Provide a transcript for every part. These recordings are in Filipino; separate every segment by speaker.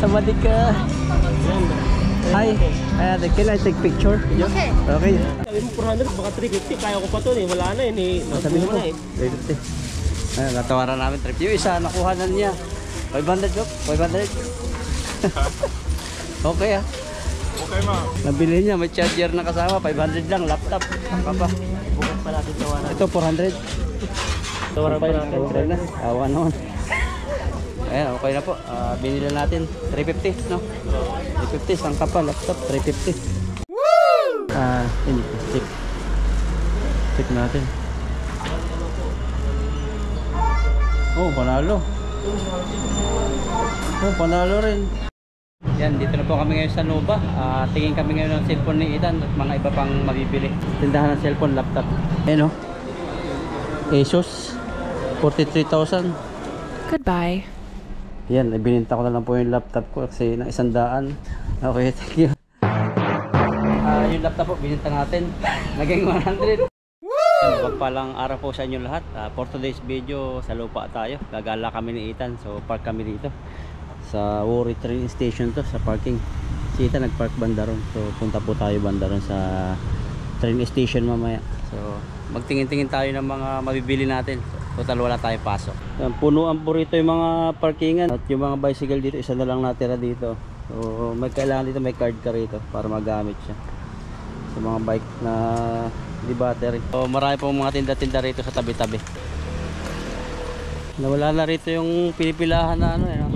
Speaker 1: Samadik ka. Hi. Can I take picture?
Speaker 2: Okay.
Speaker 1: Okay.
Speaker 3: Sabi mo 400, baka 350. Kaya ko pa to eh. Wala na eh.
Speaker 1: Sabi mo na eh. 350. Ayun, natawaran namin trip. Yung isa, nakuha na niya. 500 ko? 500? Okay ah.
Speaker 3: Okay ma.
Speaker 1: Nabili niya, may charger na kasama. 500 lang, laptop. Saka pa.
Speaker 3: Bukas pa natin tawaran.
Speaker 1: Ito, 400.
Speaker 3: Tawaran pa natin.
Speaker 1: Okay na. Awa naman. Ayan, okay na po. Binili natin 350, no? 350, sangka pa, laptop, 350. Woo! Hindi, check. Check natin. Oh, panalo. Oh, panalo rin. Yan, dito na po kami ngayon sa Nova. Tingin kami ngayon ng cellphone ni Ethan at mga iba pang mabibili. Tindahan ng cellphone, laptop. Ayan o. Asus, 43,000.
Speaker 2: Goodbye.
Speaker 1: Yan, bininta ko na lang po yung laptop ko kasi ng 100. Okay, thank you. Yung laptop po, bininta natin. Naging 100. Magpalang araw po sa inyo lahat. For today's video, sa lupa tayo. Gagala kami ni Ethan. So, park kami dito. Sa Woori train station to, sa parking. Si Ethan nagpark banda ron. So, punta po tayo banda ron sa train station mamaya. So, magtingin-tingin tayo ng mga mabibili natin. Total wala tayong pasok. Yan, punuan po rito yung mga parkingan. At yung mga bicycle dito, isa na lang natira dito. So may kailangan dito, may card ka rito para magamit siya. Sa mga bike na di battery. So marami pong mga tinda-tinda rito sa tabi-tabi. Nawala na rito yung pinipilahan na ano,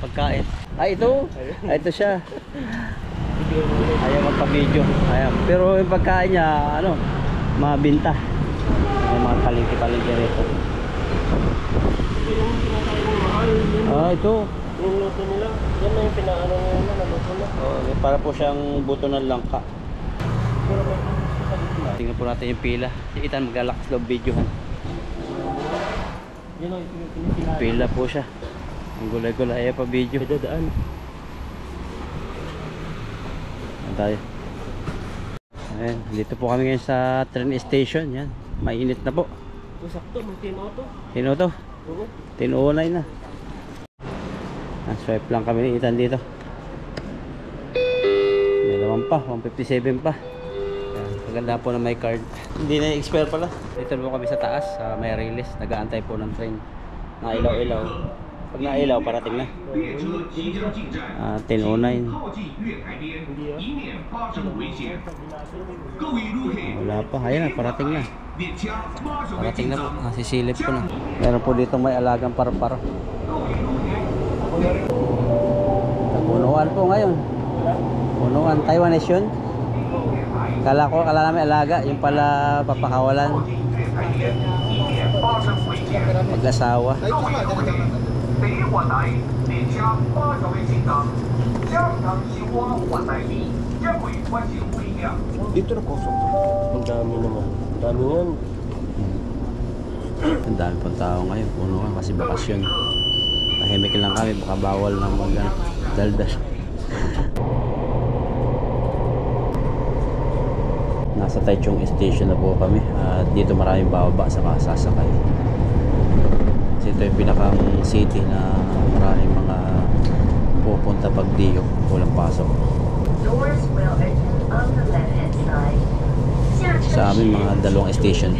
Speaker 1: pagkain. Ito! Ito siya. Ayaw magpa-video. Ayaw. Pero yung pagkain niya, mabinta. May mga palengke-palengke rito. Ito.
Speaker 3: Yung luto nila, yan na yung pinaano nila na luto na.
Speaker 1: Para po siyang buto ng langka. Tingnan po natin yung pila. Si Ethan maglalakas loob videohan.
Speaker 3: Yan o, yung pinipila.
Speaker 1: Pila po siya. Ang gulay-gulay ayaw pa video.
Speaker 3: Dadaan.
Speaker 1: Ayan tayo. Ayan, dito po kami ngayon sa train station. Yan. Mainit na po.
Speaker 3: Sakto, may tinoto.
Speaker 1: Tinoto?
Speaker 3: Oo.
Speaker 1: Tinuunay na. Swipe lang kami ni Ethan dito. May naman pa, 157 pa. Ayan, maganda po na may card. Hindi na expire pala. Dito po kami sa taas, may release. Nag-aantay po ng train. Nailaw-ilaw. Pag nailaw, parating na. 10:09. Wala pa, ayan na, parating na. Parating na po, nasisilip ko na. Meron po dito may alagang par-par. Punuan po ngayon. Punuan, Taiwanese yun. Kala namin alaga, yung pala papakawalan. Mag-asawa.
Speaker 3: Dito na kosong. Ang dami naman. Ang dami yan.
Speaker 1: Ang dami pong tao ngayon. Punuan kasi bakasyon. Tahimik lang kami, baka bawal na mag-daldal. Nasa Taichung station na po kami at dito maraming bababa sa sasakay. Kasi ito yung pinakang city na maraming mga pupunta pag diyo, walang pasok. Sa amin mga dalawang station.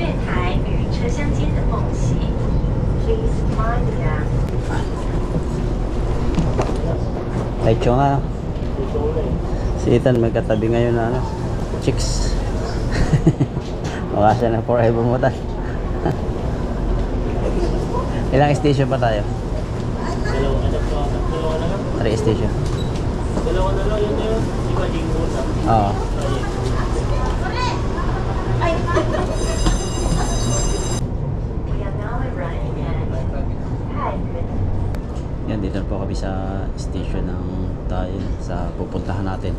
Speaker 1: Taichung nga. Si Ethan may katabi ngayon na chicks. Makasya na forever mo tayo. Ilang station pa tayo?
Speaker 3: Dalawa na lang.
Speaker 1: 3 station.
Speaker 3: Dalawa na lang yun na yun. Iba ding muna.
Speaker 1: Oo. Yan, dito po kami sa station ng tayo sa pupuntahan natin.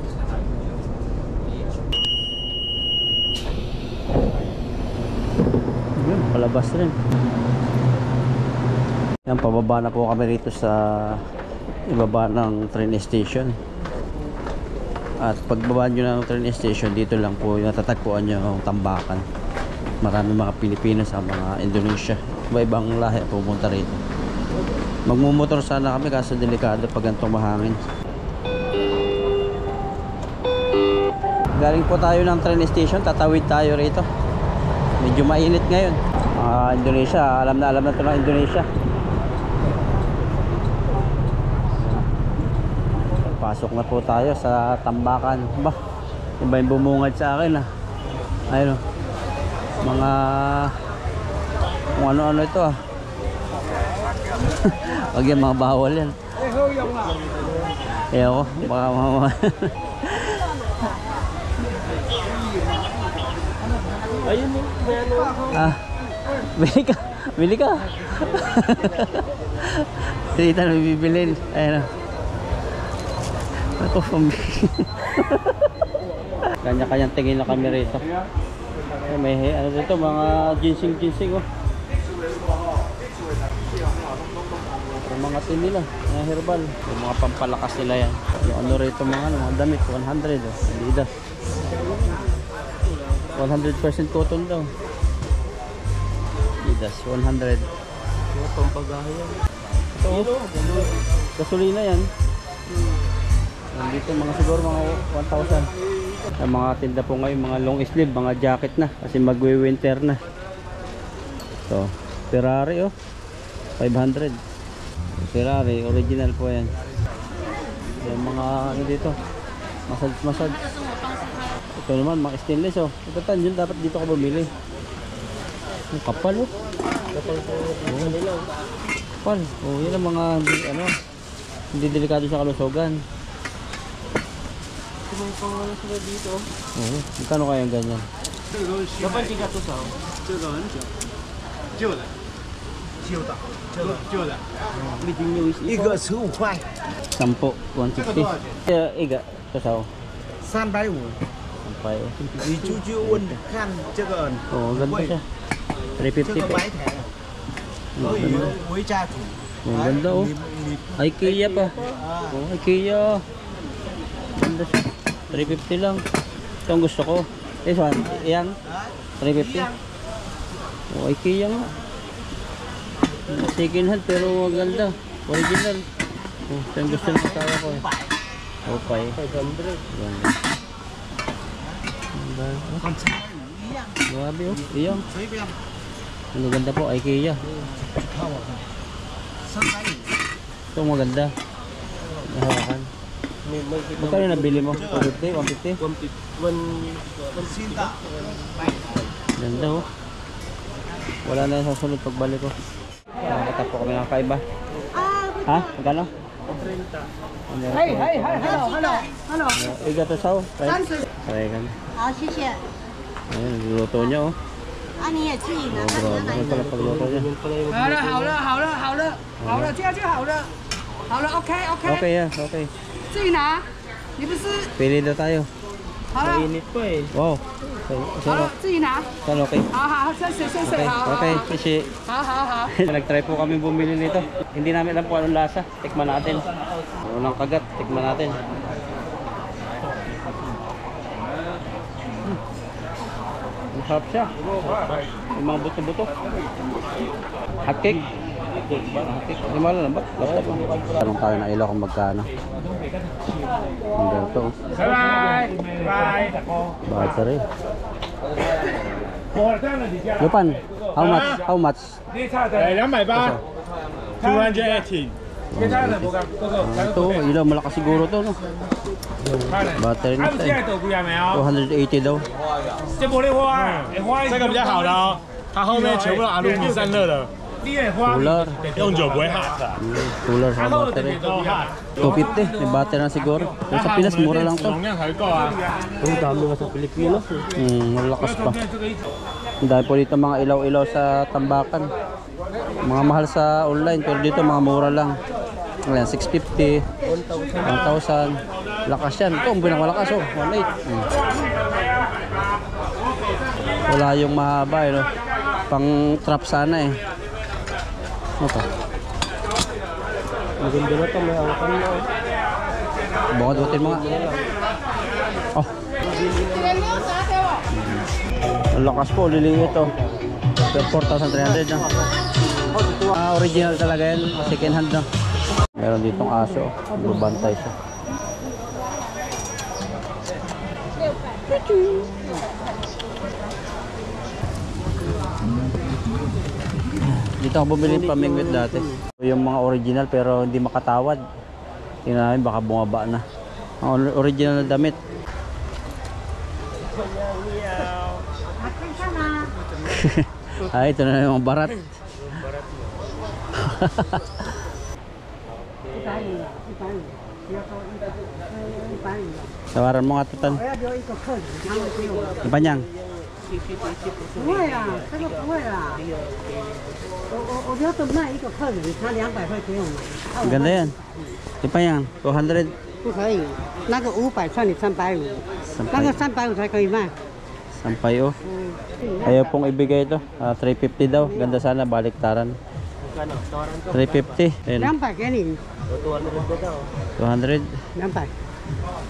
Speaker 1: Yun, palabas rin. Yan, pababa na po kami rito sa ibaba ng train station. At pagbaba nyo ng train station, dito lang po natatagpuan nyo ang tambakan. Marami mga Pilipino sa mga Indonesia. Iba-ibang lahi pupunta rito. Magmumotor sana kami kaso delikado pag ganitong mahangin. Galing po tayo ng train station, tatawid tayo rito. Medyo mainit ngayon. Indonesia, alam na ito ng Indonesia. Pasok na po tayo sa Tambakan. Ba, iba yung bumungad sa akin ah. Ayun, mga kung ano-ano ito ah. Wag yan, mga bawal yan. Ewan ko, baka mga
Speaker 3: Ayun mo,
Speaker 1: bili ka. Sita na bibilin. Ayun. Ako pambili. Kanya-kanyang tingin na kami rito. May ano dito, mga ginseng oh. Yung mga tin nila, mga herbal, yung mga pampalakas nila yan. Yung ano rito mga damit, 100 oh. Adidas. 100% cotton daw. Adidas, 100.
Speaker 3: mga pampagahe yan.
Speaker 1: Ito, gasolina yan. Nandito mga siguro mga 1,000. Ang mga tinda po ngayon, mga long sleeve, mga jacket na. Kasi magwe-winter na. So, Ferrari oh. 500. Ferrari, original po yan. Yung mga ano dito, massage. Ito naman, mga stainless oh. Ito tanjun, dapat dito ka bumili. Ang kapal oh.
Speaker 3: Kapal po nila.
Speaker 1: Kapal. Oh, yun ang mga hindi delikado sa kalusugan.
Speaker 3: May pangalan sila dito.
Speaker 1: Oo, magkano kaya yung ganyan?
Speaker 3: Dapat hindi ka to sa.
Speaker 2: 这个很久，旧的，旧的，一个15块，
Speaker 1: 10, 150. Iga, kasaw.
Speaker 2: 350。
Speaker 1: Sampay.
Speaker 2: 你出去问看这个
Speaker 1: Oo, ganda siya.
Speaker 2: 这
Speaker 1: 350
Speaker 2: 个
Speaker 1: pa.
Speaker 2: 白台，可以回家煮。
Speaker 1: Oh, ganda oh. IKEA pa. Oh, IKEA. Ganda siya. 350 lang. Ito ang gusto ko. This one, yang 350. Oh, IKEA nga. Second hand pero maganda. Original. Oh, ito ang gusto ng tawa ko. Okay.
Speaker 3: 500.
Speaker 1: Ganda. Grabe oh. Iyang.
Speaker 2: 随便，
Speaker 1: Ano ganda po, IKEA.
Speaker 2: 350。
Speaker 1: Ito maganda. Nahawakan. Magkano nabili mo? 150? 150?
Speaker 2: 新的，
Speaker 1: Ganda oh. Wala na yung sasunod pagbalik ko. Nakakita po kami ng kaiba. Ha? Magkano?
Speaker 3: 30.
Speaker 4: Hello.
Speaker 1: Iga to saw. Try kan.
Speaker 4: 好，谢谢。
Speaker 1: Ayun, luto niya oh.
Speaker 4: 啊，你也自己拿
Speaker 1: Oh,
Speaker 4: 着，拿
Speaker 1: grabe
Speaker 4: 来
Speaker 1: pala pagluto niya.
Speaker 3: Yun pala yung
Speaker 5: 好了，这样就好了，好了，OK。
Speaker 1: Okay ya, okay.
Speaker 5: 自己拿，你不是
Speaker 1: Pili na tayo.
Speaker 5: 好了，
Speaker 3: mainit pa eh.
Speaker 1: Wow.
Speaker 5: 好
Speaker 1: Saan
Speaker 5: 了，自己拿，
Speaker 1: Saan okay?
Speaker 5: 好，谢谢，
Speaker 1: Okay,
Speaker 5: 好，
Speaker 1: okay. Kasi
Speaker 5: 好。
Speaker 1: nag-try po kami bumili nito. Hindi namin alam kung anong lasa. Tikman natin. Unang kagat, tikman natin. Ang sarap siya. Yung mga buto-buto. Hotcake. Hotcake. Hindi mahal lang ba? Laptop. Tanong tayo na ilaw kung magkano. Ang ganito. Battery. Lupan, how much? How much?
Speaker 2: 280。Ito,
Speaker 1: ilaw, malakas siguro to, no? Battery na ito eh. 280 daw.
Speaker 2: 这个比较好的哦，它后面全部都阿鲁米散热的，
Speaker 1: Cooler.
Speaker 2: 用久不会 hot 的。
Speaker 1: Cooler sa battery. 250, may battery na siguro. Pero sa Pinas, mura lang to.
Speaker 2: 容量才够啊。
Speaker 3: Ang dami nga sa Pilipinas eh.
Speaker 1: Malakas pa. Ang dami po dito mga ilaw-ilaw sa Tambakan. Mga mahal sa online, pero dito mga mura lang. Ayan, 650, 1,000. Lakas yan. Ito, ang pinakalakas oh, 1.8. Wala yung mahaba eh, no? Pang trap sana eh. Ano to?
Speaker 3: Maganda na ito, may angkan na.
Speaker 1: Baka dutin mga. Oh. Ang lakas po, liliit ito. 4,300 na. Original talaga yan, second hand no. Meron ditong aso, bubantay siya. Dito ako bumili ng pamingwit dati. Yung mga original pero hindi makatawad. Tingnan namin baka bumaba na. Ang original na damit. Ay, ito na yung barat. Tawaran mo nga tutan. Panjang.
Speaker 5: 不会啦，这个不会啦。我觉得卖一个客人，他200块给我买。
Speaker 1: Ganda yan. Ipanyang, 200.
Speaker 5: 不可以，那个500算你350，那个350才可以卖。
Speaker 1: Sampay oh. Ayaw pong ibigay ito. 350 daw. Ganda sana, baliktaran. 350. Ayun.
Speaker 5: 200给你，
Speaker 1: 200.
Speaker 5: 200。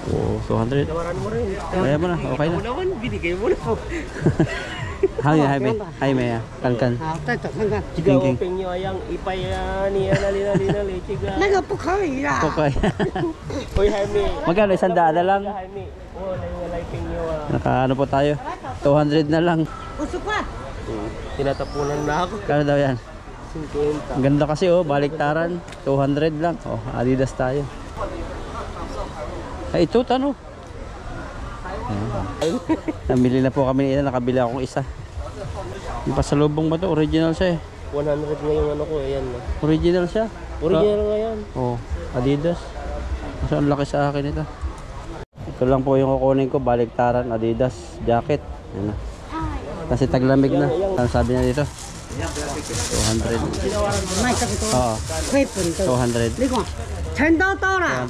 Speaker 1: Oo, 200. Kaya mo na, okay na.
Speaker 5: binigay mo na.
Speaker 1: Jaime, Kankan.
Speaker 5: 好，再走看看。
Speaker 1: King.
Speaker 3: 朋友yang ipay ni nali chiga.
Speaker 5: 那个不可以啦。
Speaker 1: Okay.
Speaker 3: Hoy Jaime.
Speaker 1: Magkano? 100 na lang.
Speaker 3: Jaime. Oh, walay penyo.
Speaker 1: Nakaano po tayo? 200 na lang.
Speaker 5: 50块。
Speaker 3: Tinatapunan na ako.
Speaker 1: Kano daw yan?
Speaker 3: 50.
Speaker 1: Ang ganda kasi oh, baliktaran. 200 lang. Oh, Adidas tayo. Ay, ito, tano. Namili na po kami nila, nakabili akong isa. Yung pasalubong ba to? Original siya eh.
Speaker 3: 100 nga yung ano ko, ayan.
Speaker 1: Original siya.
Speaker 3: Original nga yan.
Speaker 1: Oh, Adidas. Mas ang laki sa akin ito. Ito lang po yung kukunin ko, baliktaran, Adidas, jacket. Yan na. Kasi taglamig na. Ano sabi niya dito? 200.
Speaker 5: 卖这个多，
Speaker 1: Oo,
Speaker 5: 亏本的。
Speaker 1: 200.
Speaker 5: 你看，全都多了。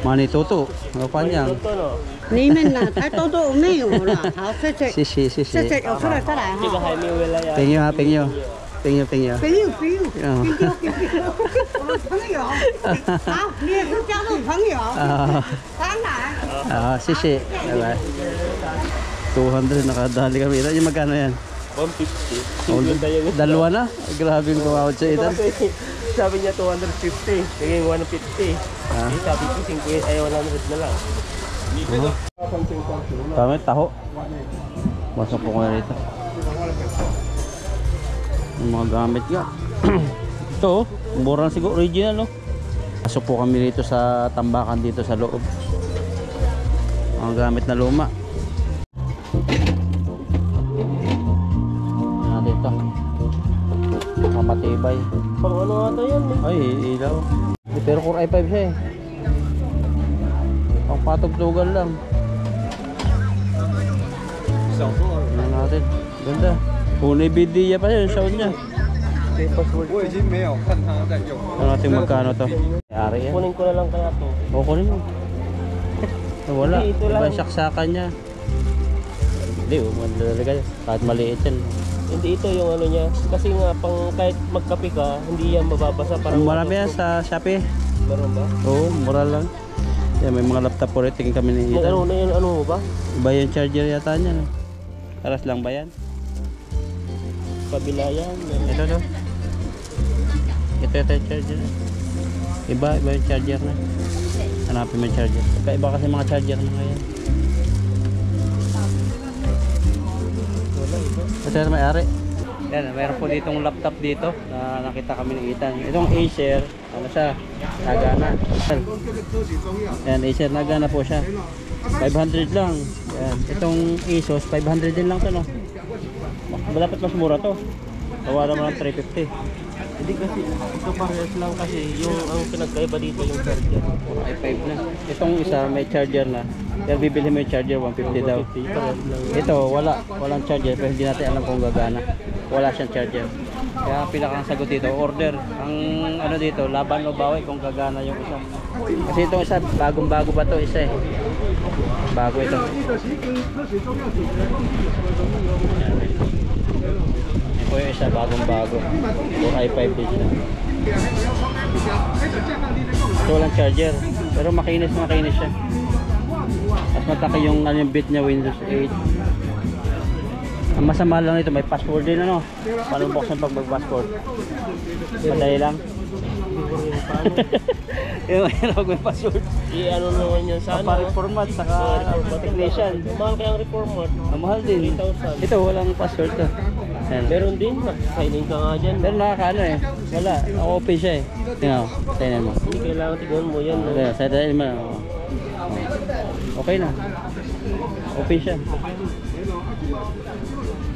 Speaker 1: Manituto. Ano pa niyan?
Speaker 3: Ito no.
Speaker 5: 里面呢，才多多没有了。好，谢谢，
Speaker 1: Sisi,
Speaker 5: 谢
Speaker 1: sisi.
Speaker 5: 谢，有出来再来
Speaker 3: Chiga
Speaker 5: 哈。
Speaker 3: Jaime wala yan.
Speaker 1: Pingyo ha, pingyo. Pingyo, pingyo.
Speaker 5: 不用不用，
Speaker 1: 嗯
Speaker 5: 跟丢跟丢，我的朋友。好，你也是加入朋友。
Speaker 1: Ah,
Speaker 5: 当然。
Speaker 1: sisi. Diba? 200 nakadali kami. Ito yung magkano yan?
Speaker 3: 150.
Speaker 1: Oh,
Speaker 3: Ganda yun.
Speaker 1: dalawa na? Grabe yung kumawad sa itan.
Speaker 3: Sabi niya 250. Naging 150.
Speaker 1: Ah.
Speaker 3: Sabi ko 50 ay 100 na lang.
Speaker 1: Tama, taho. Masok po ko na rito. Yung mga gamit nga. Ito, mura na siguro original, no? Pasok po kami rito sa tambakan dito sa loob. Mga gamit na luma. Yan dito. Mga matibay.
Speaker 3: Pang ano ata yan eh.
Speaker 1: Ay, ilaw. Pero core i5 siya eh. Pang patugtugan lang. Ano natin? Ganda. Punay bidiya pa yun, sound niya. Ano natin magkano to? Yari yan.
Speaker 3: Kunin ko na lang kaya to.
Speaker 1: O, kunin mo. Wala.
Speaker 3: Hindi, ito lang.
Speaker 1: Iba saksakan niya. Hindi, umanda talaga. Kahit maliit yan.
Speaker 3: Hindi ito yung ano niya. Kasi nga pang kahit magkape ka, hindi yan mababasa. Parang
Speaker 1: Marami yan sa Shopee.
Speaker 3: Meron ba?
Speaker 1: Oo, mura lang. Yan, may mga laptop po rin. Tingin kami ni
Speaker 3: Yung
Speaker 1: Ethan.
Speaker 3: ano na yun, ano mo ba?
Speaker 1: Iba yung charger yata niya. No? Taras lang ba yan?
Speaker 3: Kabila yan.
Speaker 1: Ito no? Ito yung charger. Iba yung charger na. Hanapin mo yung charger. Iba kasi mga charger na ngayon. Ito yung may-ari. Yan, mayroon po ditong laptop dito na nakita kami ng Ethan. Itong Acer, ano siya, nagana. Yan, Acer, nagana po siya. 500 lang. Yan. Itong Asus, 500 din lang to, no? Dapat mas mura to. Tawaran mo ng 350.
Speaker 3: Hindi kasi ito parehas lang kasi yung ang pinagkaiba dito yung charger.
Speaker 1: Puro i5 na. Itong isa may charger na. Kaya bibili mo yung charger, 150 daw.
Speaker 3: Parehas lang.
Speaker 1: Ito, walang charger pero hindi natin alam kung gagana. Wala siyang charger. Kaya pinakang sagot dito, order. Ang ano dito, laban o bawi kung gagana yung isa. Kasi itong isa, bagong-bago pa to isa eh. Bago ito. Ito yung isa, bagong-bago. Puro i5 din siya. Ito walang charger. Pero makinis siya. Mas mataki yung, ano, yung bit niya, Windows 8. Ang masama lang ito, may password din ano. Paano buksan pag mag-password? Madali lang. Yung mahirap may password.
Speaker 3: Ano naman yan sana?
Speaker 1: Papa-reformat, saka technician.
Speaker 3: Mahal kayang reformat.
Speaker 1: Ang mahal din.
Speaker 3: 3,000.
Speaker 1: Ito, walang password to. Ayan.
Speaker 3: Meron din, signing ka nga dyan.
Speaker 1: Pero nakakaano eh. Wala, open siya eh. Tingnan mo, tingnan mo.
Speaker 3: Hindi kailangan tignan mo yan. No?
Speaker 1: Sa dahil mo. Okay na. Open siya.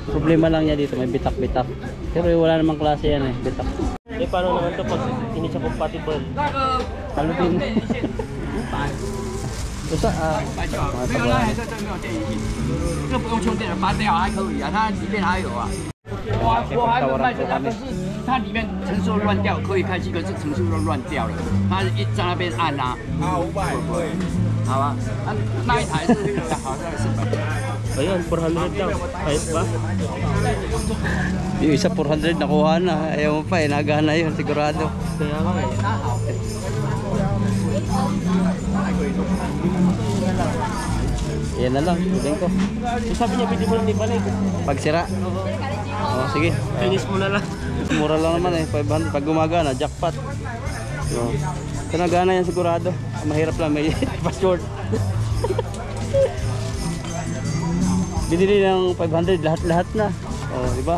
Speaker 1: Problema lang niya dito, may bitak-bitak. Pero wala namang klase yan eh, bitak.
Speaker 3: Eh paano naman ito pag hindi siya compatible?
Speaker 1: Ano din? Basta, mga paglalaan.
Speaker 6: 这不用充电，拔掉还可以啊，它里面还有啊。我还没卖这台，但是它里面程序乱掉，可以开机，可是程序都乱掉了。它一在那边按啊，会不会？好吧，那一台是好像是。
Speaker 3: Ayun, 400 lang. Kahit ba?
Speaker 1: Yung isa 400 nakuha na, ayaw mo pa eh, nagana yun sigurado.
Speaker 3: Kaya nga eh.
Speaker 1: Yan na lang, bilhin ko.
Speaker 3: So, sabi niya, pwede mo lang ibalik.
Speaker 1: Pag sira. Oh, sige.
Speaker 3: Finish mo na lang.
Speaker 1: Mura lang naman eh, 500. Pag gumagana, jackpot. So, ito nagana yan sigurado. Mahirap lang, may password. Binili ng 500 lahat-lahat na. Oh, di ba?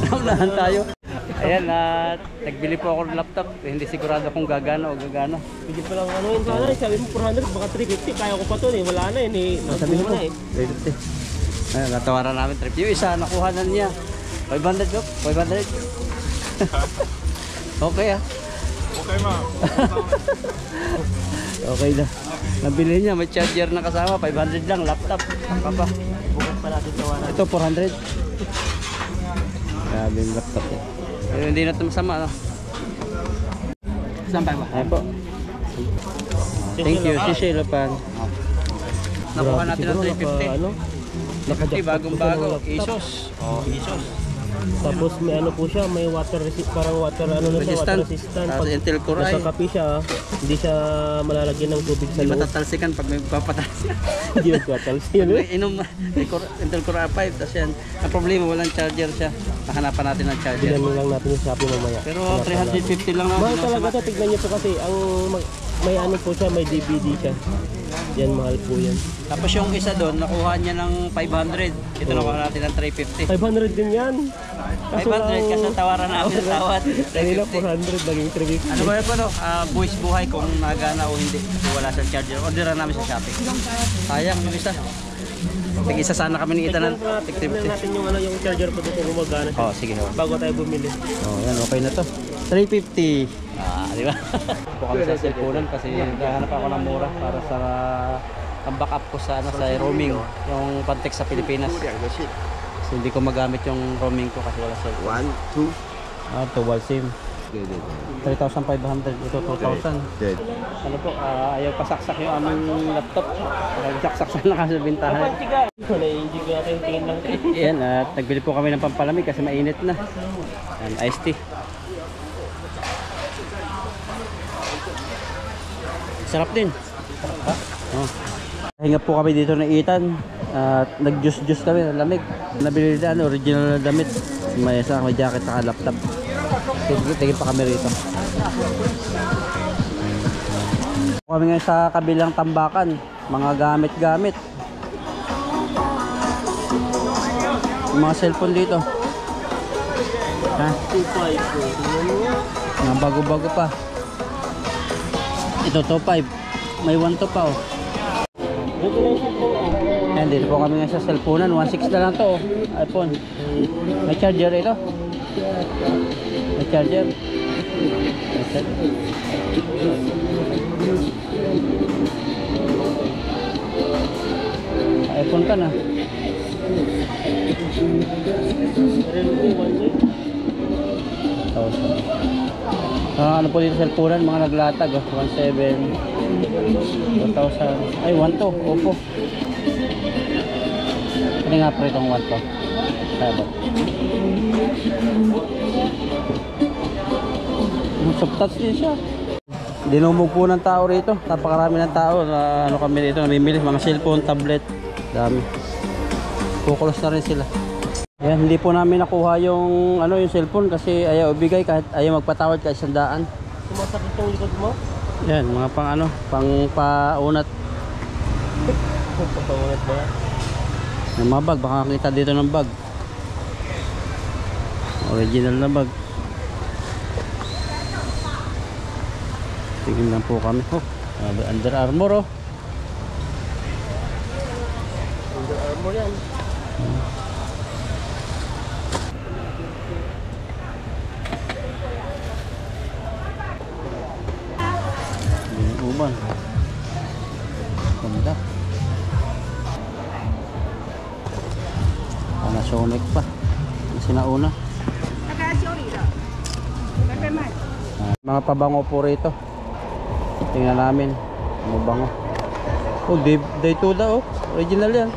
Speaker 1: Naunahan tayo. Ayan, nagbili po ako ng laptop. Hindi sigurado kung gagana o gagana.
Speaker 3: Pwede pa lang ano yun sana. Sabi mo 400, baka 350. Kaya ko pa to eh. Wala na eh.
Speaker 1: Sabi
Speaker 3: Nasabi
Speaker 1: ko
Speaker 3: na eh.
Speaker 1: 350. Ayan, natawaran namin trip. Yung isa, nakuha na niya. 500 ko? 500? Okay ah.
Speaker 2: Okay ma.
Speaker 1: Okay na. Nabili niya, may charger na kasama. 500 lang, laptop. Papa.
Speaker 3: Bukod pa natin tawanan.
Speaker 1: Ito 400. Grabe yung laptop eh. Pero hindi na ito masama, no? Ayan po. Thank you, Shishay Lopan. Nakuha natin ng 350.
Speaker 3: Ano?
Speaker 1: 350, bagong-bago. Asus. Oh, Asus.
Speaker 3: Tapos may ano po siya, may water resist, parang water ano na siya, water
Speaker 1: Resistant.
Speaker 3: resistant.
Speaker 1: Tapos Intel Core i.
Speaker 3: nasa kape siya, hindi siya malalagyan ng tubig sa
Speaker 1: Hindi
Speaker 3: loob.
Speaker 1: matatalsikan pag may papatalsik.
Speaker 3: Hindi nagkatals yan.
Speaker 1: May inom, Intel Core i5. Tapos yan, ang problema, walang charger siya. Nakanapan natin ng charger.
Speaker 3: Tignan lang natin yung Shopee mamaya.
Speaker 1: Pero 350 lang naman.
Speaker 3: Mahal talaga to, tignan niyo po kasi ang may ano po siya, may DVD siya. Yan, mahal po yan.
Speaker 1: Tapos yung isa doon, nakuha niya ng 500. Ito nakuha natin ng 350.
Speaker 3: 500 din yan.
Speaker 1: 500 kasi tawaran namin tawad.
Speaker 3: Kanina 400, naging 350.
Speaker 1: Ano ba yun po no? Buwis buhay kung nagana o hindi. Kung wala sa charger. Orderan namin sa Shopee. Sayang yung isa. Tig-isa sana kami ng itanan.
Speaker 3: Tignan natin yung, ano, yung charger po dito kung magana siya.
Speaker 1: Oh, sige.
Speaker 3: Bago tayo bumili.
Speaker 1: Oh, yan. Okay na to. 350. Di ba? Po kami sa cellphone kasi naghahanap ako ng mura para sa ang backup ko sa ano sa roaming, yung contact sa Pilipinas. So, hindi ko magamit yung roaming ko kasi wala cellphone.
Speaker 7: 1, 2.
Speaker 1: Dual SIM. 3,500. Ito 2,000. Ano po, ayaw pasaksak yung aming laptop. Saksak na kasi sa bintahan.
Speaker 3: Na-enjoy natin, tingin lang.
Speaker 1: Yan, at nagbili po kami ng pampalamig kasi mainit na. Yan, iced tea. Sarap din. Oh. Hinga po kami dito ng Itan at nag-juice kami ng lamig. Nabili na original na damit. May jacket at laptop. Tingin pa kami rito. Kami ngayon sa kabilang tambakan, mga gamit-gamit. Mga cellphone dito. Ha?
Speaker 3: 2.5.
Speaker 1: Mga bago-bago pa. Ito 2.5. May 1 to pa oh. Ayan, dito po kami ngayon sa cellphone. 1.6 na lang to oh. iPhone. May charger ito. May charger. iPhone ka na. Ano po dito cellphone, mga naglatag oh. 1.7 2,000. Ay 1 to, Oppo. Ano nga po itong 1 to? Kaya ba? Subtouch din siya. Dinumog po ng tao rito. Napakarami ng tao na ano kami dito namimili. Mga cellphone, tablet. Dami. Kukulos na rin sila. Yan, hindi po namin nakuha yung ano yung cellphone kasi ayaw ibigay kahit ayaw magpatawad kahit 100.
Speaker 3: Sumasakit yung likod mo?
Speaker 1: Yan, mga pang ano, pang paunat
Speaker 3: Papaunat ba?
Speaker 1: ng mga bag. Baka kita dito ng bag. Original na bag. Tingin lang po kami. Oh, Under Armour oh.
Speaker 3: Under Armour yan.
Speaker 1: Yung uban. Ganda. Panasonic pa. Yung sinauna. Mga pabango po rito. Tingnan namin. Mabango. Oh, day 2 daw. Original yan.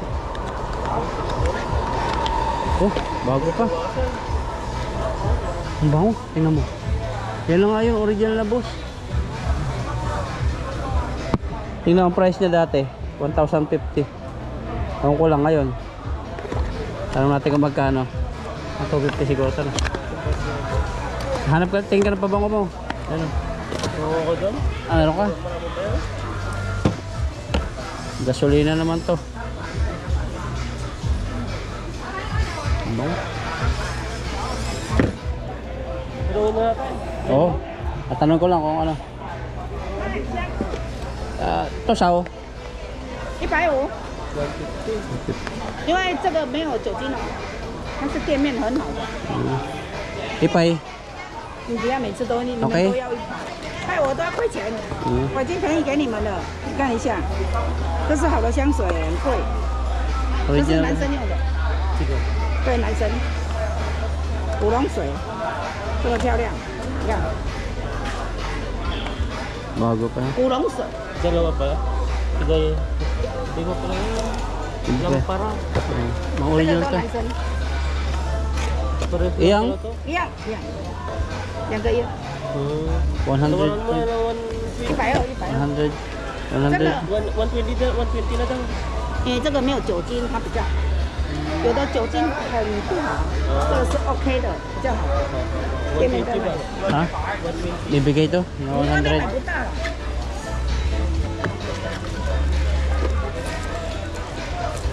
Speaker 1: Oh, bago pa. Ang bango. Tingnan mo. Yan lang nga yung original na boss. Tingnan ang price niya dati. 1,050. Ewan ko lang ngayon. Tanong natin kung magkano. 250 siguro ito na. Hanap ka, tingin ka ng pabango mo. Ano?
Speaker 3: Oo ko doon.
Speaker 1: Ah, meron ka? Gasolina naman to. Ano?
Speaker 3: Pero na natin.
Speaker 1: Oo. Tatanong ko lang kung ano. Ito sao?
Speaker 4: 150，因为这个没有酒精哦，它是店面很好的，
Speaker 1: Ipay.
Speaker 4: 你不要每次都你们
Speaker 1: OK
Speaker 4: 都要1排，害我都要亏钱，我已经便宜给你们了，你看一下，这是好的香水，很贵，这是
Speaker 1: Original.
Speaker 4: 男生用的，对男生，古龙水，这个漂亮，你看
Speaker 1: Bago pa.
Speaker 4: 古龙水，
Speaker 3: Dalawa pa. Tigay. Hindi ko pala yun. Lang para.
Speaker 1: Mga
Speaker 4: 这
Speaker 1: original
Speaker 4: 个都
Speaker 1: to.
Speaker 4: 男生，
Speaker 3: Pares
Speaker 1: Iyang?
Speaker 3: lang pala to.
Speaker 4: 一样一样，2个1，
Speaker 3: Tawaran mo
Speaker 1: 100.
Speaker 3: na
Speaker 4: 120，120，
Speaker 1: 100. 100.
Speaker 3: 120 na, 120 na daw.
Speaker 4: 因为这个没有酒精，它比较好，有的酒精很不好，这个是 OK 的，比较好。店面在
Speaker 3: 120 ba?
Speaker 4: 卖，
Speaker 1: Ha? Bibigay to?
Speaker 4: 你外面买
Speaker 1: 100.
Speaker 4: 不到。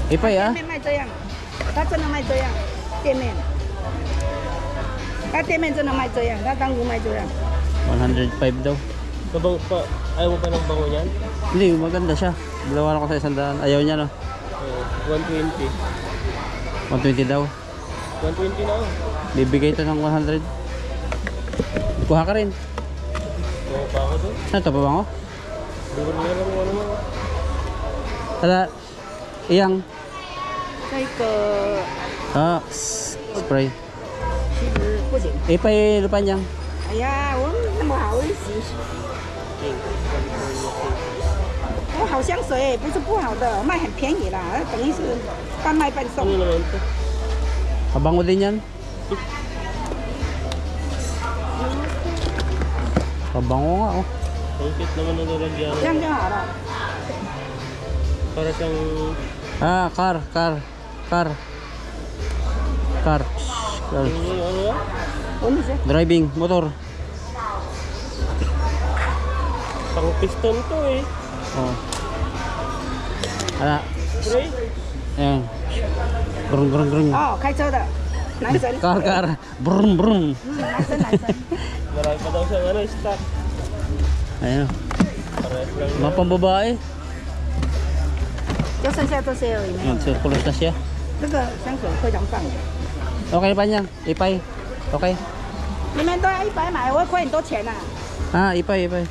Speaker 1: Ipay ah.
Speaker 4: 店面卖这样，他真的卖这样，店面，他店面真的卖这样，他当初卖这样。
Speaker 1: 105 daw.
Speaker 3: Kabang pa, ayaw mo pa ng bango yan?
Speaker 1: Hindi, maganda siya. Dalawa ko sa 100. Ayaw niya no.
Speaker 3: 120.
Speaker 1: 120 daw.
Speaker 3: 120 na oh.
Speaker 1: Bibigay to ng 100. Kuha ka rin.
Speaker 3: Bango pa ako doon.
Speaker 1: Ano to pa ba ko?
Speaker 3: Siguro na lang ano mo.
Speaker 1: Tada. Iyang.
Speaker 4: 这个
Speaker 1: Spray.
Speaker 4: 其实不行，
Speaker 1: Ipay lupa niyang.
Speaker 4: 哎呀，我那么好意思，我好香水不是不好的，卖很便宜啦，等于是半卖半送
Speaker 3: Ano。naman to?
Speaker 1: Pabango din yan. Pabango nga oh.
Speaker 3: Pangkit naman na nalagyan.
Speaker 4: 这样就好了。
Speaker 3: Para siyang
Speaker 1: Car.
Speaker 3: ano ba?
Speaker 4: 闻一下，
Speaker 1: Driving, motor.
Speaker 3: Pang piston to eh.
Speaker 1: Oh. Ala.
Speaker 3: Spray?
Speaker 1: Ayan. Grung.
Speaker 4: 哦，开车的男生，
Speaker 1: Car. Brum.
Speaker 4: 男生。
Speaker 3: Marami pa daw siyang ano, stock.
Speaker 1: Ayan.
Speaker 3: Parehas lang.
Speaker 1: Mga pambabae.
Speaker 4: 就剩下这些而已，没有了。
Speaker 1: Circulus na siya.
Speaker 4: 这个香水非常棒的，
Speaker 1: Okay pa niya. Ipay. Okay.
Speaker 4: 你们都要100买，我会亏很多钱呐、
Speaker 1: Ipay.
Speaker 3: Uy,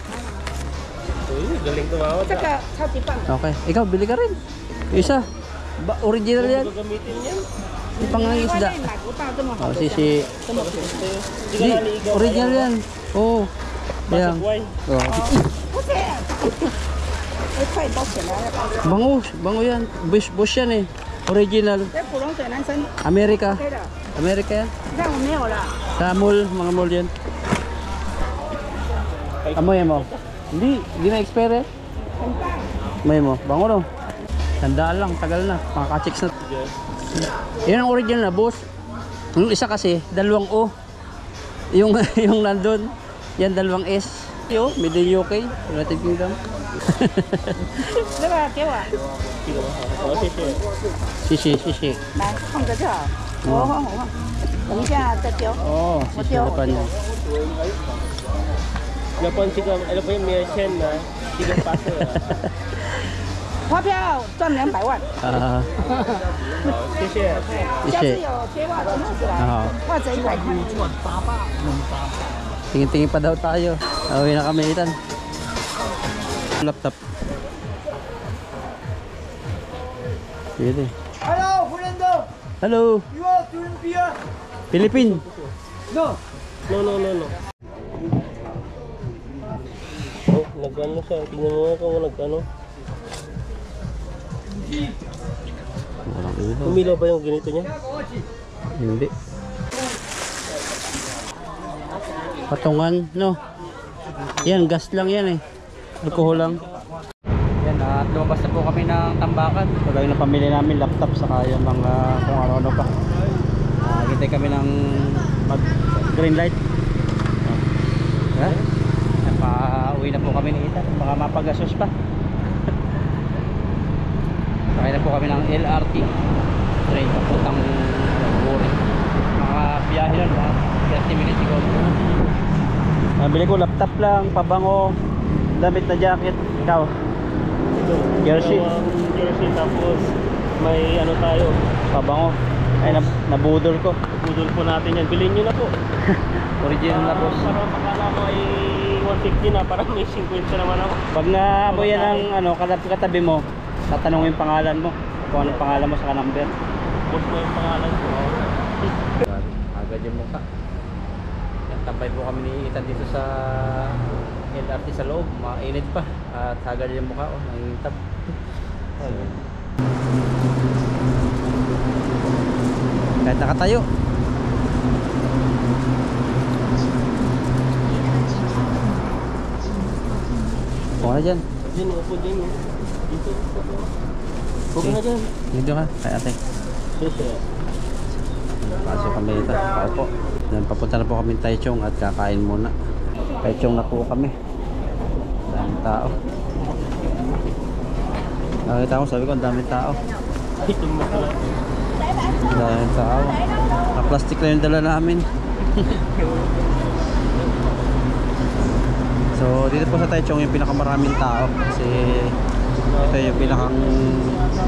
Speaker 3: galing tumawad
Speaker 4: 这个超级棒，
Speaker 1: Okay. Ikaw, bili ka rin. Isa. Original yan.
Speaker 3: gagamitin yan.
Speaker 1: Yung pangangisda.
Speaker 4: 外面买不到这么好
Speaker 1: Oh,
Speaker 4: 的香，
Speaker 1: si.
Speaker 4: 这么便宜。
Speaker 3: Hindi ka naligaw.
Speaker 1: Original yan. Oo. Ayan.
Speaker 3: Why?
Speaker 1: Oh.
Speaker 4: 不是，会亏很多钱的。
Speaker 1: Bango yan. Bush yan eh. Original.
Speaker 4: 这古龙水男生
Speaker 1: Amerika.
Speaker 4: OK 的，
Speaker 1: Amerika yan.
Speaker 4: 你看我没有了，
Speaker 1: Sa mall, mga mall yan. Amoy mo. Hindi na-expire eh.
Speaker 4: 很棒。
Speaker 1: Amoy mo. Bango no. Tandaan lang, tagal na. Makaka-chicks na. Yan ang original na boss. Yung isa kasi, dalawang O. Yung, yung nandun, yan dalawang S. Yo, made in UK, United Kingdom.
Speaker 4: 这个给我，
Speaker 3: 好，谢谢。
Speaker 1: 谢谢谢谢。
Speaker 4: 来放着就好。我放，等一下再丢。
Speaker 1: Oh,
Speaker 4: What
Speaker 1: sisi
Speaker 4: you-
Speaker 1: depan niya.
Speaker 3: Japon tiga, ano po yung Mission na tiga paso.
Speaker 4: 发票赚200万，
Speaker 1: Ah,
Speaker 3: 谢谢。
Speaker 4: 下次
Speaker 1: 谢谢。
Speaker 4: 有缺袜子拿出来，Ah, 袜子100块。
Speaker 1: tingin-tingin pa daw tayo. Uwi na kami itan. Laptop. Pwede.
Speaker 5: Hello, friendo.
Speaker 1: Hello,
Speaker 5: You are doing beer?
Speaker 1: Philippine.
Speaker 5: No.
Speaker 3: No. Oh, nag-ano siya. Tingnan mo nga kung nag-ano.
Speaker 1: Walang ilaw.
Speaker 3: Umilaw ba yung ganito niya?
Speaker 1: Hindi. Patungan, no? Yan, gas lang yan eh. Alcohol lang. Yan, at lumabas na po kami ng Tambakan. Pagay na pamili namin laptop saka yung mga kung ano-ano pa. Hintay kami ng green light. Ha? Pauwi na po kami ni Ethan. Baka mapagasos pa. Sakay na po kami ng LRT train papuntang Buri. Mga biyahe lang, 30 minutes ago. Nabili ko laptop lang, pabango, damit na jacket. Ikaw? Jersey.
Speaker 3: Jersey, tapos may ano tayo.
Speaker 1: Pabango. Ay, nabudol ko.
Speaker 3: Budol po natin yan. Bilhin nyo na po.
Speaker 1: Original na boss.
Speaker 3: Para makala ko ay 150 na. Parang may 50 naman ako.
Speaker 1: Pag naamoy yan ang ano, katabi mo, tatanungin yung pangalan mo. Kung anong pangalan mo sa number.
Speaker 3: Boss mo yung pangalan ko.
Speaker 1: Agad yung mukha. Tambay po kami ni Ethan dito sa LRT sa loob. Mainit pa. At agad yung mukha. Oh, nangingitab. Kahit nakatayo. Huwag na dyan.
Speaker 3: Diyan, upo din. Dito. Huwag na dyan.
Speaker 1: Dito ka, kay ate.
Speaker 3: Sige.
Speaker 1: Pasok kami dito. Paupo. Then, papunta na po kami Taichung at kakain muna. Taichung na po kami. Daming tao. Nakita ko, sabi ko, ang daming tao.
Speaker 3: Ito mo pala.
Speaker 1: Daming tao. Plastic lang yung dala namin. So, dito po sa Taichung yung pinakamaraming tao. Kasi ito yung pinakang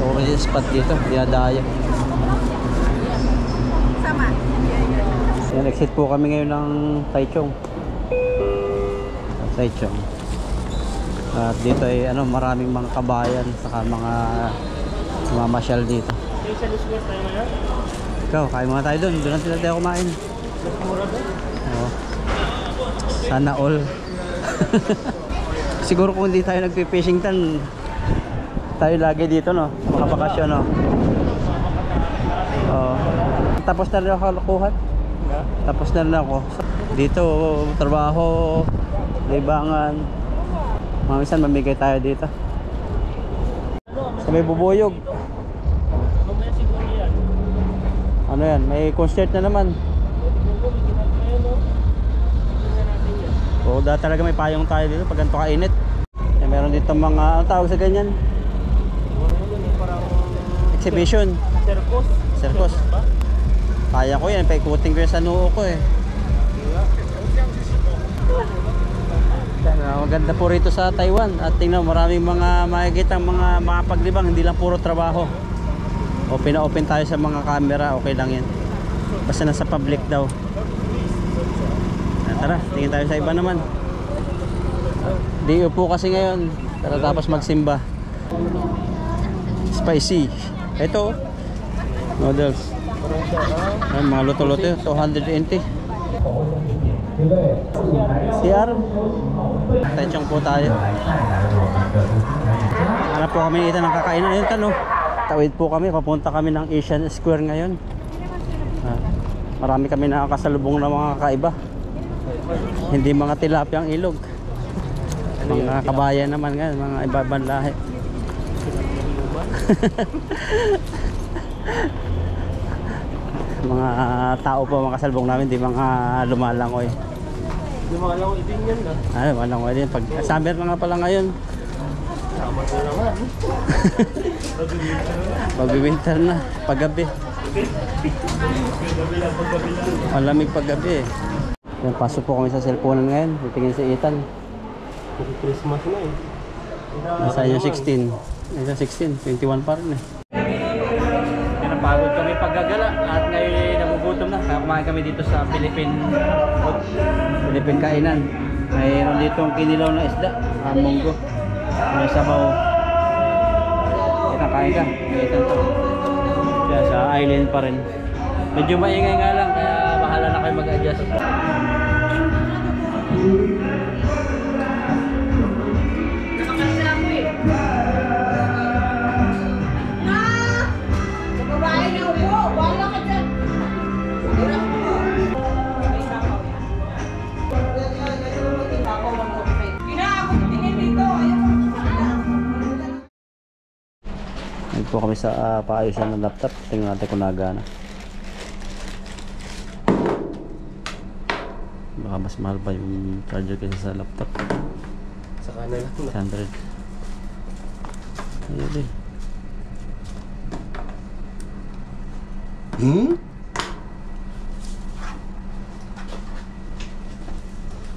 Speaker 1: tourist spot dito. Dinadaya. Yan, exit po kami ngayon ng Taichung. Taichung. At dito ay ano, maraming mga kabayan saka mga mamasyal dito.
Speaker 3: Sa Luswas tayo ngayon.
Speaker 1: Ikaw, kain muna tayo doon. Doon lang sila tayo kumain. Oo. Sana all. Siguro kung hindi tayo nagpi-fishing tan, tayo lagi dito, no? Mga bakasyon, no? Oo. Tapos na rin ako kalukuhan. Tapos na rin ako. Dito, trabaho, libangan. Mga minsan mamigay tayo dito. Sa may bubuyog.
Speaker 3: Mamaya siguro yan.
Speaker 1: Ano yan? May concert na naman. Oo, dahil talaga may payong tayo dito pag ganito kainit. Eh, meron dito mga, ano tawag sa ganyan? Exhibition.
Speaker 3: Circus.
Speaker 1: Circus. Kaya ko yan, paikutin ko yan sa noo ko eh. Maganda po rito sa Taiwan. At tingnan, maraming mga makikita mga paglibang, hindi lang puro trabaho. Open na open tayo sa mga camera, okay lang yan. Basta nasa public daw. Tara, tingin tayo sa iba naman. Di upo kasi ngayon. Tara, tapos magsimba. Spicy. Ito, noodles. Ay, mga luto-luto, 280. CR. Taichung po tayo. Hanap po kami dito ng kakainan. Ayun, tanong. Tawid po kami, papunta kami ng Asian Square ngayon. Marami kami nakakasalubong na mga kakaiba. Hindi mga tilapia ang ilog. Mga kabayan naman nga, mga ibabang lahi. Mga tao po mga kasalbong namin, di mga lumalangoy.
Speaker 3: Lumalangoy din yan na.
Speaker 1: Lumalangoy din. Pag summer na nga pala ngayon.
Speaker 3: Tama ko naman.
Speaker 1: Mag-winter na, paggabi. Malamig paggabi. Yan, pasok po kami sa cellphone ngayon. Titingin si Ethan.
Speaker 3: Christmas na eh.
Speaker 1: Nasa yung 16. Nasa 16, 21 pa rin eh. Yan, napagod kami paggagala at ngayon nagugutom na. Kaya kumain kami dito sa Philippine kainan. Mayroon dito ang kinilaw na isda, munggo. May sabaw. Kita kain ka. Kita to. Kaya sa island pa rin. Medyo maingay nga lang kaya bahala na kayo mag-adjust. Po kami sa paayusan ng laptop. Tingnan natin kung nagana. Baka mas mahal pa yung charger kaysa sa laptop.
Speaker 3: Sa kanan lang.
Speaker 1: 100. Ayun din.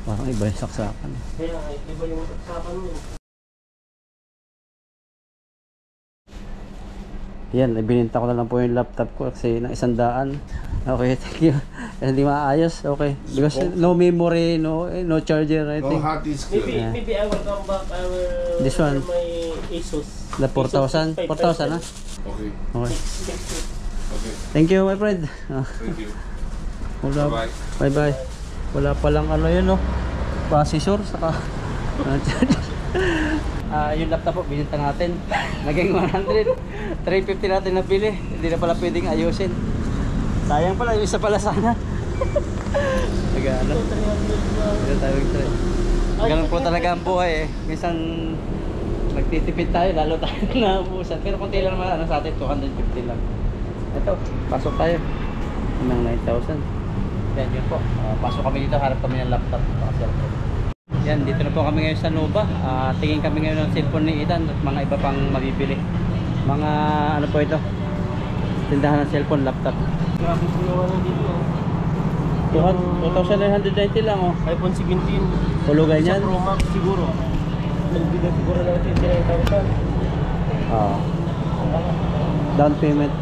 Speaker 1: Parang iba yung saksakan.
Speaker 3: Kaya iba yung saksakan mo.
Speaker 1: Yan, ibininta ko na lang po yung laptop ko kasi ng 100. Okay, thank you. Hindi maayos, okay. Because no memory, no charger, I think.
Speaker 7: No hard disk.
Speaker 3: Maybe I will come back. I will
Speaker 1: This one?
Speaker 3: my Asus.
Speaker 1: The 4,000? 4,000 ha?
Speaker 7: Okay.
Speaker 1: Okay.
Speaker 7: Okay.
Speaker 1: Thank you, my friend.
Speaker 7: Thank you.
Speaker 1: Wala,
Speaker 7: Bye.
Speaker 1: bye-bye. Wala palang ano yun, no? Processor, saka yung laptop po, binenta natin. Naging 100. 350 natin nabili. Hindi na pala pwedeng ayusin. Sayang pala, yung isa pala sana. Nag-ano? Hindi tayo mag-try. Ganun po talaga ang buhay eh. Minsan nagtitipid tayo, lalo tayo naubusan. Pero konti lang naman ano, sa atin, 250 lang. Ito, pasok tayo. Ng 9,000. Yan yun po. Pasok kami dito, harap kami ng laptop. Yan, dito na po kami ngayon sa Nova. Tingin kami ngayon ng cellphone ni Ethan at mga iba pang mabibili. Mga ano po ito? Tindahan ng cellphone, laptop.
Speaker 3: Grabe po yung dito.
Speaker 1: 2,990 lang oh.
Speaker 3: iPhone 17.
Speaker 1: Hulugan yan?
Speaker 3: Sa Pro Max siguro. Nagbigay siguro ng 29,000.
Speaker 1: Down payment.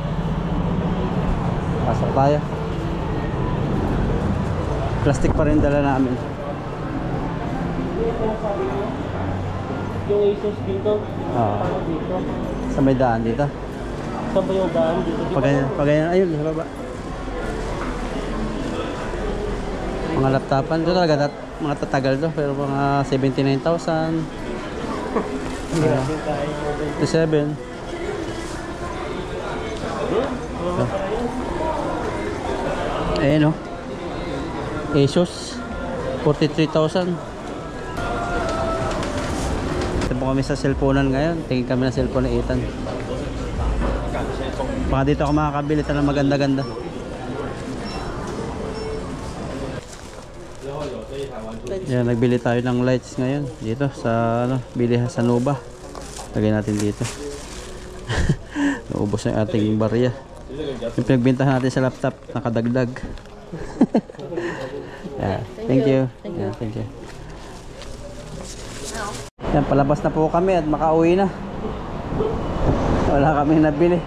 Speaker 1: Pasok tayo. Plastic pa rin dala namin.
Speaker 3: Yung Asus dito. Paano dito?
Speaker 1: Sa may daan dito.
Speaker 3: Saan ba yung daan dito?
Speaker 1: Pagayan, ayun sa baba. Mga laptopan ito talaga, mga tatagal to, pero mga 79,000. 27. Ayan o. Asus 43,000. Ito po kami sa cellphone ngayon. Tingin kami ng cellphone ni Ethan. Baka dito ako makakabili ito ng maganda-ganda. Yan, nagbili tayo ng lights ngayon dito sa ano, bilihan sa Nova. Lagay natin dito. Naubos na yung ating barya. Yung pinagbintahan natin sa laptop, nakadagdag. Yeah, thank you. Yeah, thank you. Yan, palabas na po kami at makauwi na. Wala kami nabili.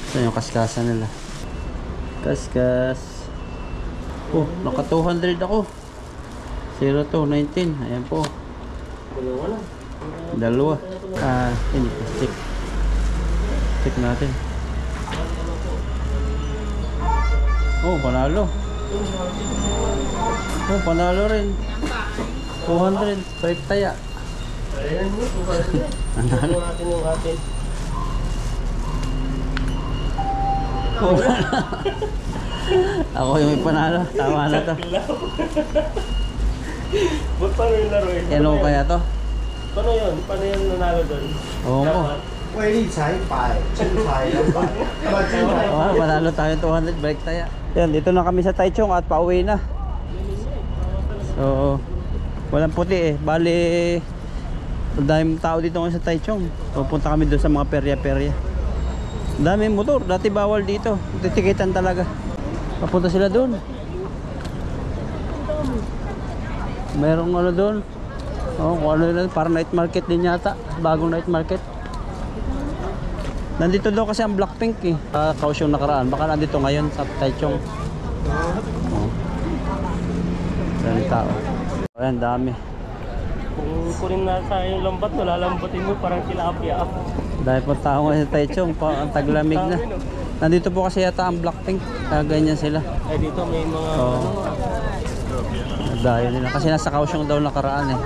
Speaker 1: Ito yung kaskasan nila. Kaskas. Oh, naka 200 ako. 0219. Ayan po. Dalawa. Hindi. Check. Check natin. Oh, panalo. Oh, panalo rin. 200. Balik taya.
Speaker 3: Ano natin yung atin?
Speaker 1: Ako yung may panalo. Tama na to.
Speaker 3: Ba't paano yung laro eh?
Speaker 1: Ano kaya to?
Speaker 3: Paano yun? Paano yung nanalo doon?
Speaker 1: Oo ko. Oh, manalo tayo 200, balik tayo. Yan, dito na kami sa Taichung at pauwi na. So, walang puti eh. Bali, daming tao dito ngayon sa Taichung. Pupunta kami doon sa mga perya-perya. Daming motor, dati bawal dito. Titikitan talaga. Papunta sila doon. Merong ano doon. Oh, kung ano yun, parang night market din yata. Bagong night market. Nandito daw kasi ang Blackpink eh. Kausyong nakaraan. Baka nandito ngayon sa Taichung. Oh. Daming tao. Ayan, dami.
Speaker 3: Kung kunin na sa yung lambat, lalambatin mo parang tilapia.
Speaker 1: Dahil po tao ngayon sa Taichung, ang taglamig na. Nandito po kasi yata ang Blackpink. Kaya ganyan sila.
Speaker 3: Ay dito may mga
Speaker 1: Dahil nila. Kasi nasa Kaohsiung daw nakaraan eh.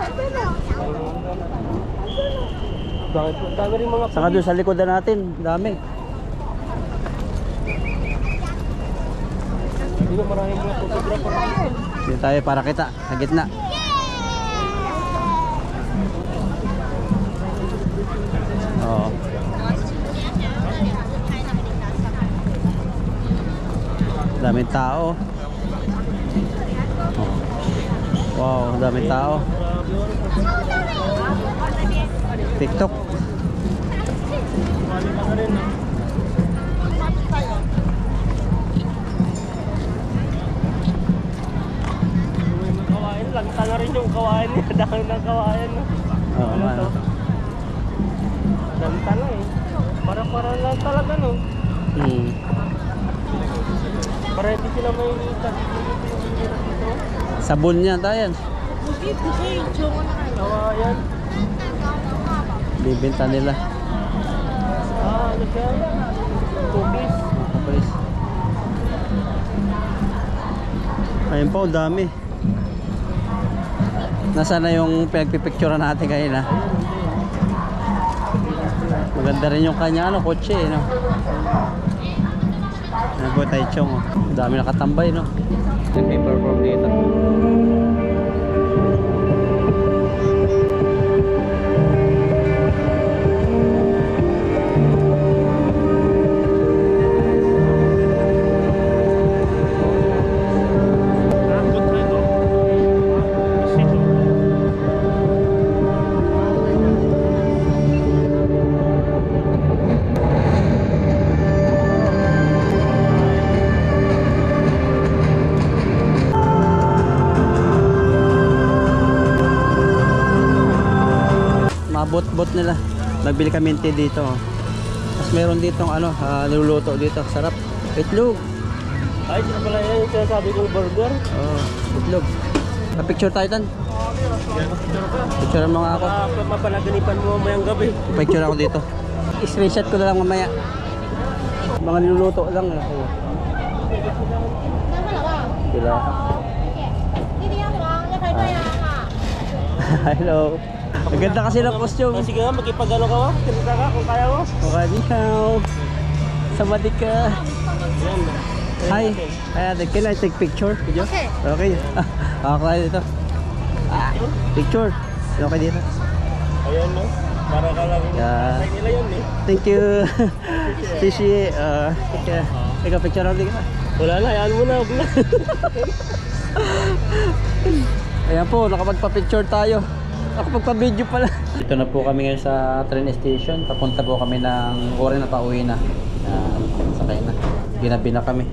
Speaker 3: bakit po? Dami rin mga
Speaker 1: Saka doon sa likodan natin, dami.
Speaker 3: dito maraming mga photographer.
Speaker 1: Dito tayo para kita, sa gitna. Oo. Daming tao. Oh. Wow, daming tao. TikTok.
Speaker 3: Kawain, lagta na rin yung kawain niya. Dahil ng kawain.
Speaker 1: Oo, ano.
Speaker 3: Lagta na eh. Para lang talaga no. Para hindi sila may ikat.
Speaker 1: Sabon niya tayo.
Speaker 3: Kawain.
Speaker 1: Bibenta nila.
Speaker 3: Ano siya? Cookies.
Speaker 1: Cookies. Ayun po, dami. Nasaan na yung pinagpipicturean natin kanina? Maganda rin yung kanya kotse no. Ano po Taichung oh. Dami nakatambay no. Nag-perform dito. Bot nila. Nagbili kami ng tea dito. Tapos meron ditong niluluto dito. Sarap. Itlog.
Speaker 3: Ay, sino pala yan yung sinasabi kong burger?
Speaker 1: Itlog. Picture tayo tan. Picture mo nga ako.
Speaker 3: Mapanaganipan mo mamayang gabi.
Speaker 1: Picture ako dito. I-screenshot ko na lang mamaya. Mga niluluto lang. Sila. Hello. Maganda kasi ng costume.
Speaker 3: Sige nga, magkipagano ka ba? Tinita ka kung kaya mo.
Speaker 1: Okay, ikaw. Samadi ka. Hi. Can I take picture? Okay. Okay. Ako tayo dito. Picture. Okay dito.
Speaker 3: Ayan no. Para ka lang.
Speaker 1: Yeah.
Speaker 3: Nila yun eh.
Speaker 1: Thank you. Shishi. Ikaw picture ako dito.
Speaker 3: Wala na, ayan mo na.
Speaker 1: Ayan po, nakapagpa-picture tayo. Nakapagpa-video pala. Dito na po kami ngayon sa train station. Papunta po kami ng oras na pauwi na. Sakay na. Ginabi na kami.